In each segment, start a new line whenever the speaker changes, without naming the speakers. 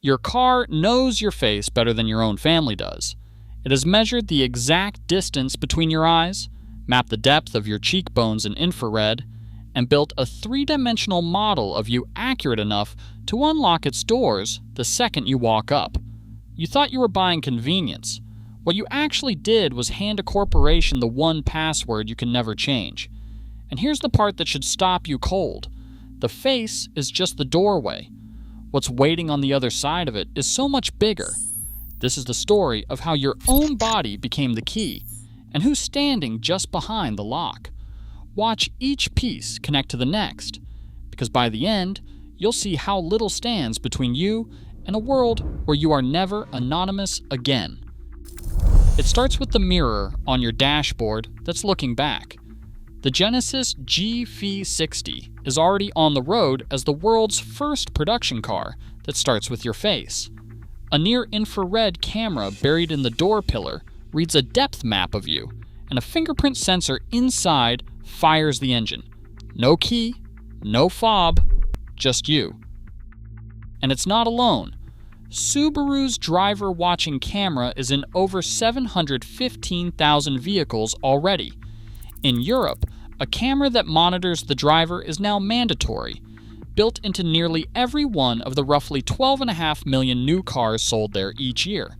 Your car knows your face better than your own family does. It has measured the exact distance between your eyes, mapped the depth of your cheekbones in infrared, and built a three-dimensional model of you accurate enough to unlock its doors the second you walk up. You thought you were buying convenience. What you actually did was hand a corporation the one password you can never change. And here's the part that should stop you cold. The face is just the doorway. What's waiting on the other side of it is so much bigger. This is the story of how your own body became the key, and who's standing just behind the lock. Watch each piece connect to the next, because by the end, you'll see how little stands between you and a world where you are never anonymous again. It starts with the mirror on your dashboard that's looking back. The Genesis G-F60 is already on the road as the world's first production car that starts with your face. A near-infrared camera buried in the door pillar reads a depth map of you, and a fingerprint sensor inside fires the engine. No key, no fob, just you. And it's not alone. Subaru's driver watching camera is in over 715,000 vehicles already. In Europe, a camera that monitors the driver is now mandatory, built into nearly every one of the roughly 12.5 million new cars sold there each year.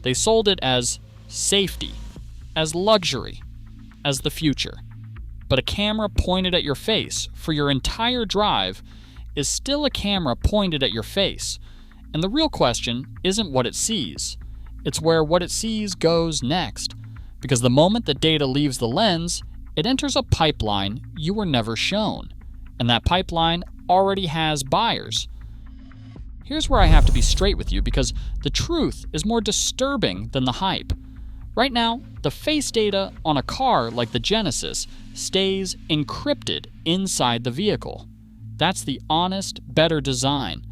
They sold it as safety, as luxury, as the future. But a camera pointed at your face for your entire drive is still a camera pointed at your face. And the real question isn't what it sees. It's where what it sees goes next. Because the moment the data leaves the lens, it enters a pipeline you were never shown. And that pipeline already has buyers. Here's where I have to be straight with you, because the truth is more disturbing than the hype. Right now, the face data on a car like the Genesis stays encrypted inside the vehicle. That's the honest, better design.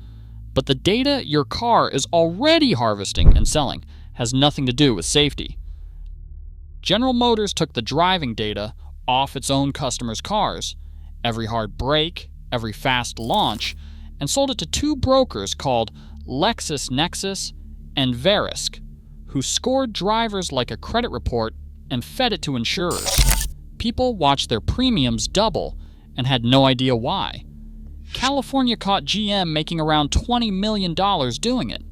But the data your car is already harvesting and selling has nothing to do with safety. General Motors took the driving data off its own customers' cars, every hard brake, every fast launch, and sold it to two brokers called LexisNexis and Verisk, who scored drivers like a credit report and fed it to insurers. People watched their premiums double and had no idea why. California caught GM making around $20 million doing it.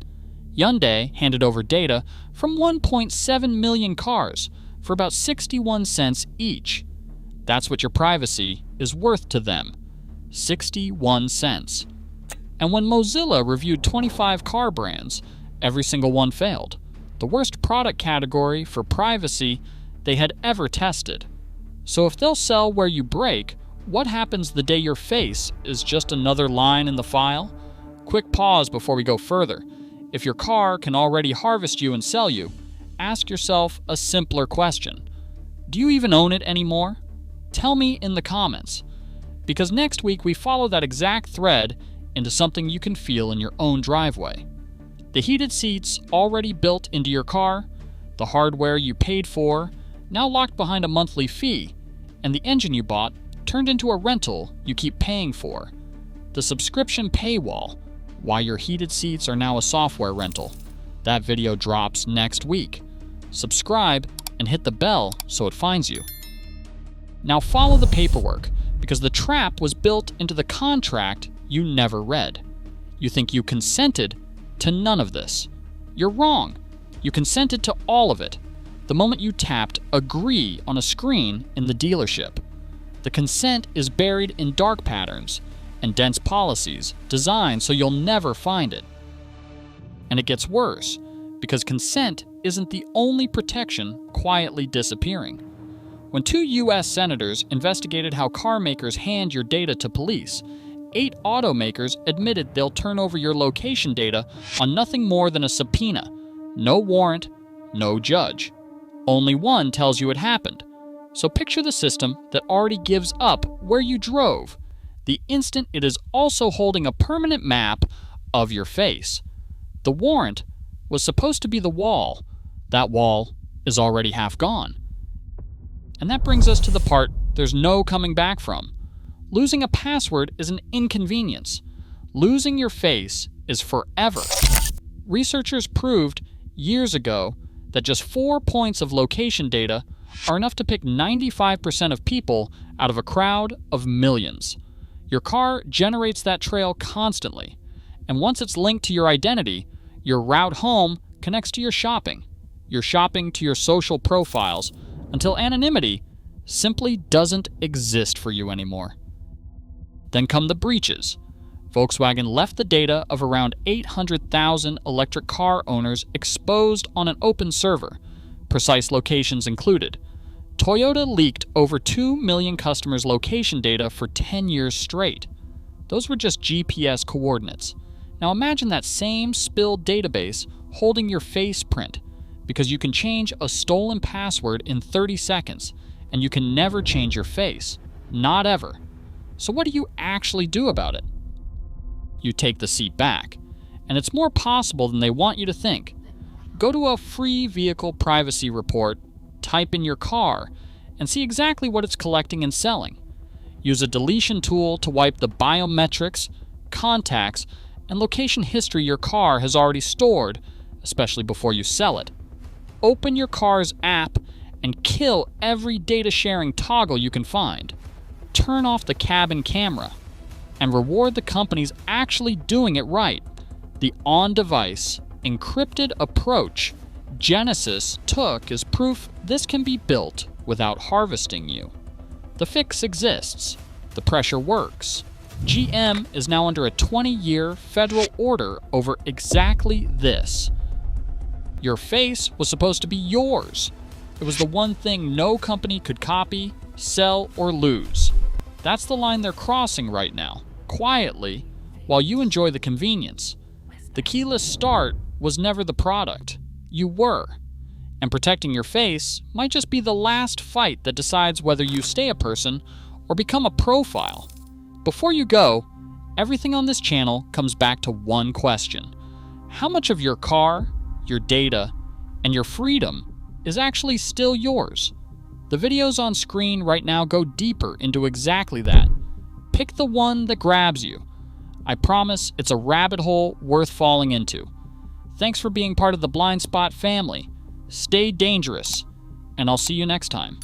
Hyundai handed over data from 1.7 million cars for about 61 cents each. That's what your privacy is worth to them. 61 cents. And when Mozilla reviewed 25 car brands, every single one failed. The worst product category for privacy they had ever tested. So if they'll sell where you break, what happens the day your face is just another line in the file? Quick pause before we go further. If your car can already harvest you and sell you, ask yourself a simpler question. Do you even own it anymore? Tell me in the comments. Because next week we follow that exact thread into something you can feel in your own driveway. The heated seats already built into your car, the hardware you paid for, now locked behind a monthly fee, and the engine you bought turned into a rental you keep paying for. The subscription paywall, why your heated seats are now a software rental. That video drops next week. Subscribe and hit the bell so it finds you. Now follow the paperwork, because the trap was built into the contract you never read. You think you consented to none of this. You're wrong. You consented to all of it the moment you tapped agree on a screen in the dealership. The consent is buried in dark patterns and dense policies designed so you'll never find it. And it gets worse, because consent isn't the only protection quietly disappearing. When 2 U.S. senators investigated how car makers hand your data to police, 8 automakers admitted they'll turn over your location data on nothing more than a subpoena. No warrant, no judge. Only one tells you it happened. So picture the system that already gives up where you drove, the instant it is also holding a permanent map of your face. The warrant was supposed to be the wall. That wall is already half gone. And that brings us to the part there's no coming back from. Losing a password is an inconvenience. Losing your face is forever. Researchers proved years ago that just 4 points of location data are enough to pick 95% of people out of a crowd of millions. Your car generates that trail constantly, and once it's linked to your identity, your route home connects to your shopping to your social profiles, until anonymity simply doesn't exist for you anymore. Then come the breaches. Volkswagen left the data of around 800,000 electric car owners exposed on an open server, precise locations included. Toyota leaked over 2 million customers' location data for 10 years straight. Those were just GPS coordinates. Now imagine that same spilled database holding your face print, because you can change a stolen password in 30 seconds, and you can never change your face. Not ever. So what do you actually do about it? You take the seat back, and it's more possible than they want you to think. Go to a free vehicle privacy report, type in your car, and see exactly what it's collecting and selling. Use a deletion tool to wipe the biometrics, contacts, and location history your car has already stored, especially before you sell it. Open your car's app and kill every data sharing toggle you can find. Turn off the cabin camera, and reward the companies actually doing it right. The on-device, encrypted approach Genesis took is proof this can be built without harvesting you. The fix exists. The pressure works. GM is now under a 20-year federal order over exactly this. Your face was supposed to be yours. It was the one thing no company could copy, sell, or lose. That's the line they're crossing right now, quietly, while you enjoy the convenience. The keyless start was never the product. You were. And protecting your face might just be the last fight that decides whether you stay a person or become a profile. Before you go, everything on this channel comes back to one question. How much of your car, your data, and your freedom is actually still yours? The videos on screen right now go deeper into exactly that. Pick the one that grabs you. I promise it's a rabbit hole worth falling into. Thanks for being part of the Blind Spot family. Stay dangerous, and I'll see you next time.